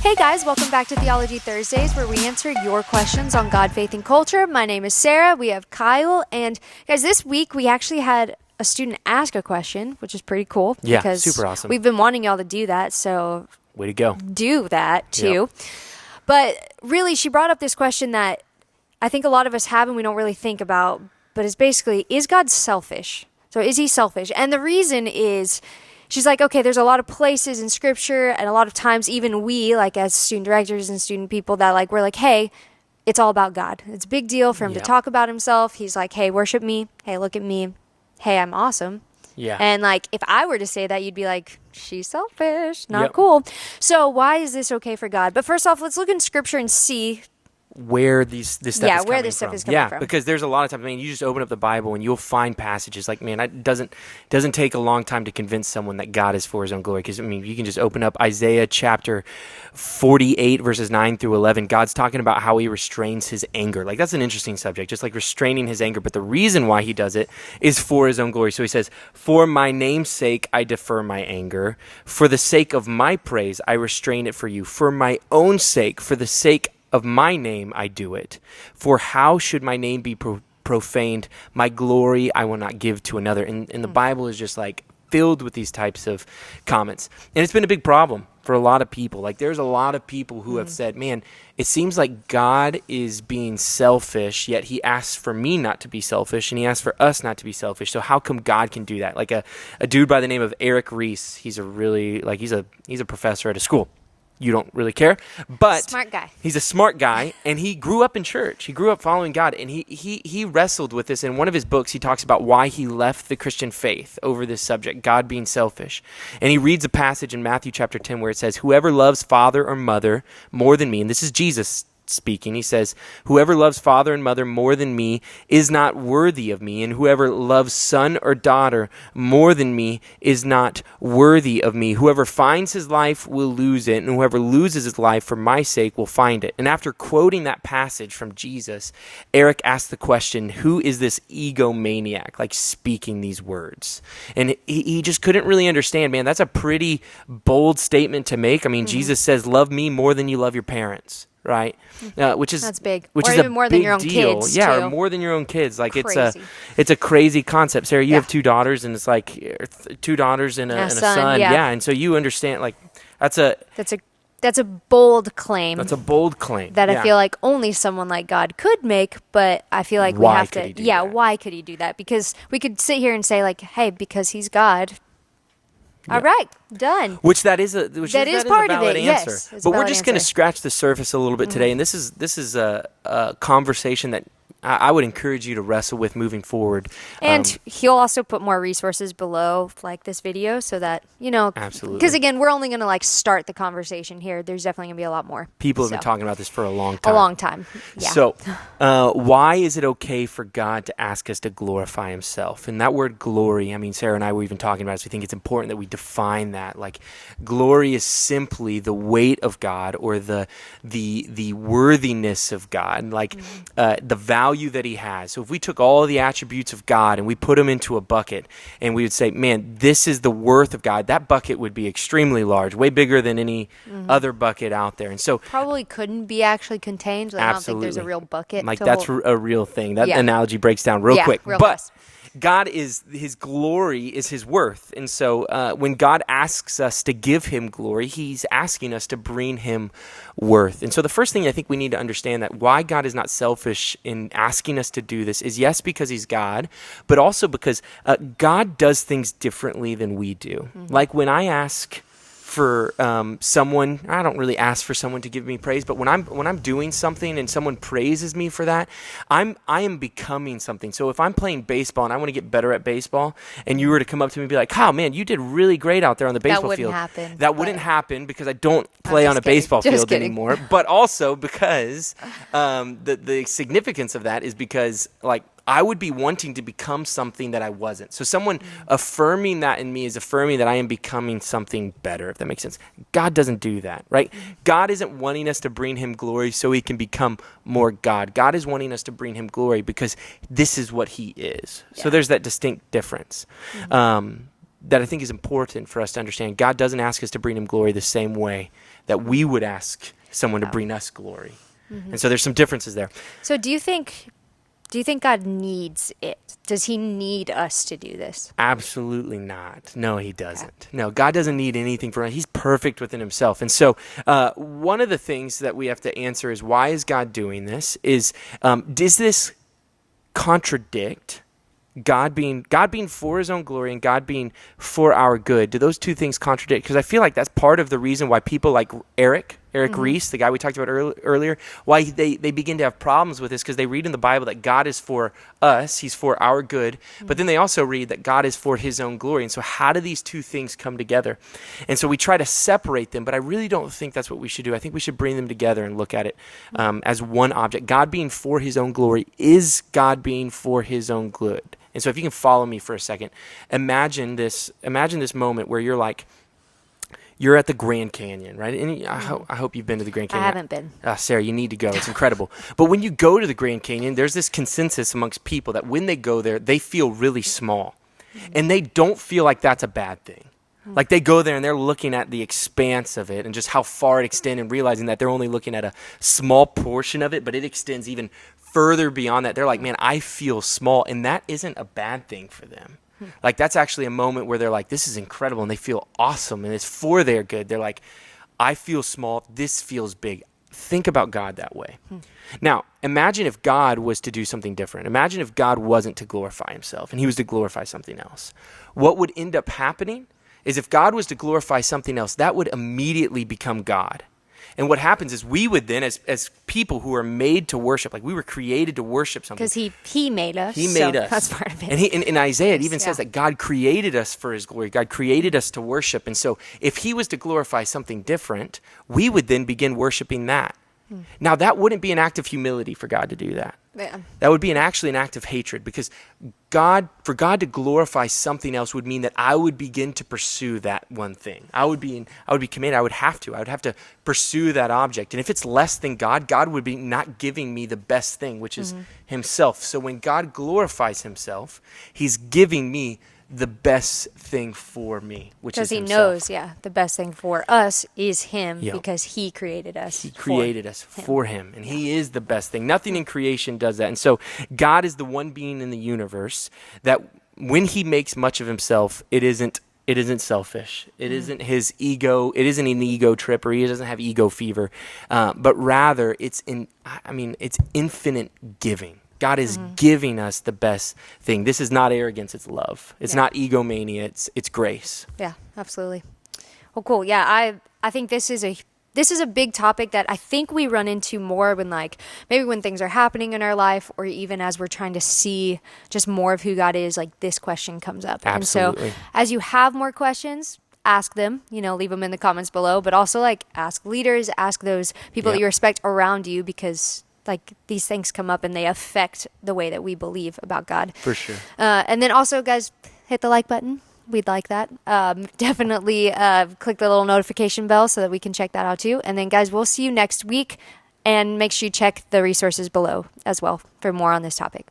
Hey guys, welcome back to Theology Thursdays, where we answer your questions on God, faith, and culture. My name is Sarah. We have Kyle. And guys, this week we actually had a student ask a question, which is pretty cool. Yeah, because super awesome. We've been wanting y'all to do that, so way to go. Do that too. Yep. But really, she brought up this question that I think a lot of us have and we don't really think about, but it's basically, is God selfish? So is he selfish? And the reason is, she's like, okay, there's a lot of places in scripture and a lot of times even we, like as student directors and student people, that like, we're like, hey, it's all about God. It's a big deal for him to talk about himself. He's like, hey, worship me. Hey, look at me. Hey, I'm awesome. Yeah. And like, if I were to say that, you'd be like, she's selfish, not cool. So why is this okay for God? But first off, let's look in scripture and see where this stuff is coming where this stuff from. is coming from. Because there's a lot of times, I mean, you just open up the Bible and you'll find passages like, man, it doesn't take a long time to convince someone that God is for his own glory. Because, I mean, you can just open up Isaiah chapter 48, verses 9 through 11. God's talking about how he restrains his anger. Like, that's an interesting subject, just like restraining his anger. But the reason why he does it is for his own glory. So he says, for my name's sake, I defer my anger. For the sake of my praise, I restrain it for you. For my own sake, for the sake of my name, I do it. For how should my name be profaned? My glory I will not give to another. And the Bible is just like filled with these types of comments. And it's been a big problem for a lot of people. Like there's a lot of people who have said, man, it seems like God is being selfish, yet he asks for me not to be selfish, and he asks for us not to be selfish. So how come God can do that? Like a dude by the name of Eric Reese, he's a professor at a school. You don't really care, but smart guy. He's a smart guy, and he grew up in church. He grew up following God, and he wrestled with this. In one of his books, he talks about why he left the Christian faith over this subject, God being selfish. And he reads a passage in Matthew chapter 10 where it says, whoever loves father or mother more than me, and this is Jesus speaking, he says, whoever loves father and mother more than me is not worthy of me, and whoever loves son or daughter more than me is not worthy of me. Whoever finds his life will lose it, and whoever loses his life for my sake will find it. And after quoting that passage from Jesus, Eric asked the question, who is this egomaniac, like speaking these words? And he just couldn't really understand, man, that's a pretty bold statement to make. I mean, Jesus says, love me more than you love your parents. Right, that's big. Which or is even a more big than your own deal. kids. Yeah, too. Or more than your own kids. Like Crazy. it's a crazy concept. Sarah, you have two daughters, and it's like 2 daughters and a son. Yeah, and so you understand. Like that's a bold claim. That's a bold claim that I feel like only someone like God could make. But I feel like we have to. Why could he do that? Because we could sit here and say like, hey, because he's God. All right, done. Which that is part a of valid it. answer. Yes, but we're just going to scratch the surface a little bit today, and this is a conversation that I would encourage you to wrestle with moving forward. And he'll also put more resources below like this video so that, absolutely. Because again, we're only going to like start the conversation here. There's definitely going to be a lot more. People have been talking about this for a long time. A long time, yeah. So why is it okay for God to ask us to glorify himself? And that word glory, I mean, Sarah and I were even talking about this. We think it's important that we define that. Like glory is simply the weight of God or the worthiness of God, like the value that he has. So if we took all the attributes of God and we put them into a bucket and we would say, man, this is the worth of God, that bucket would be extremely large, way bigger than any other bucket out there. And so probably couldn't be actually contained. Like, I don't think there's a real bucket. Like that's a real thing. That analogy breaks down real quick. Real but fast. God is, his glory is his worth. And so when God asks us to give him glory, he's asking us to bring him worth. And so the first thing I think we need to understand that why God is not selfish in asking us to do this is, yes, because he's God, but also because God does things differently than we do. Like when I ask for someone, I don't really ask for someone to give me praise, but when I'm doing something and someone praises me for that, I am becoming something. So if I'm playing baseball and I want to get better at baseball, and you were to come up to me and be like, "Oh man, you did really great out there on the baseball field," that wouldn't happen because I don't play on a baseball field anymore. But also because the significance of that is because like I would be wanting to become something that I wasn't. So someone affirming that in me is affirming that I am becoming something better, if that makes sense. God doesn't do that, right? God isn't wanting us to bring him glory so he can become more God. God is wanting us to bring him glory because this is what he is. So there's that distinct difference. that I think is important for us to understand. God doesn't ask us to bring him glory the same way that we would ask someone to bring us glory. And so there's some differences there. So do you think God needs it? Does he need us to do this? Absolutely not. No, he doesn't. No, God doesn't need anything from us. He's perfect within himself. And so one of the things that we have to answer is, why is God doing this? Does this contradict God being for his own glory and God being for our good? Do those two things contradict? Because I feel like that's part of the reason why people like Eric Reese, the guy we talked about earlier, why they begin to have problems with this, because they read in the Bible that God is for us, he's for our good, but then they also read that God is for his own glory. And so how do these two things come together? And so we try to separate them, but I really don't think that's what we should do. I think we should bring them together and look at it as one object. God being for his own glory is God being for his own good. And so if you can follow me for a second, imagine this moment where you're at the Grand Canyon, right? And I hope you've been to the Grand Canyon. I haven't been. Sarah, you need to go. It's incredible. But when you go to the Grand Canyon, there's this consensus amongst people that when they go there, they feel really small. And they don't feel like that's a bad thing. Like they go there and they're looking at the expanse of it and just how far it extends, and realizing that they're only looking at a small portion of it, but it extends even further beyond that. They're like, man, I feel small. And that isn't a bad thing for them. Like that's actually a moment where they're like, this is incredible, and they feel awesome, and it's for their good. They're like, I feel small, this feels big. Think about God that way. Now, imagine if God was to do something different. Imagine if God wasn't to glorify himself and he was to glorify something else. What would end up happening is, if God was to glorify something else, that would immediately become God. And what happens is, we would then, as people who are made to worship, like we were created to worship something. Because he made us. He made us. That's part of it. And in Isaiah, it even says that God created us for his glory. God created us to worship. And so if he was to glorify something different, we would then begin worshiping that. Now, that wouldn't be an act of humility for God to do that. Yeah. That would be actually an act of hatred, because for God to glorify something else would mean that I would begin to pursue that one thing. I would be commanded. I would have to pursue that object. And if it's less than God, God would be not giving me the best thing, which is himself. So when God glorifies himself, he's giving me the best thing for me, which is himself. Because he knows, the best thing for us is him, because he created us. He created us for him, and he is the best thing. Nothing in creation does that. And so God is the one being in the universe that when he makes much of himself, it isn't selfish. It isn't his ego. It isn't an ego trip, or he doesn't have ego fever, but rather it's infinite giving. God is giving us the best thing. This is not arrogance, it's love. It's not egomania, it's grace. Yeah, absolutely. Well, cool. Yeah, I think this is a big topic that I think we run into more when, like, maybe when things are happening in our life, or even as we're trying to see just more of who God is, like this question comes up. Absolutely. And so as you have more questions, ask them, leave them in the comments below, but also like ask leaders, ask those people that you respect around you, because like these things come up and they affect the way that we believe about God. For sure. And then also, guys, hit the like button. We'd like that. Definitely click the little notification bell so that we can check that out too. And then, guys, we'll see you next week. And make sure you check the resources below as well for more on this topic.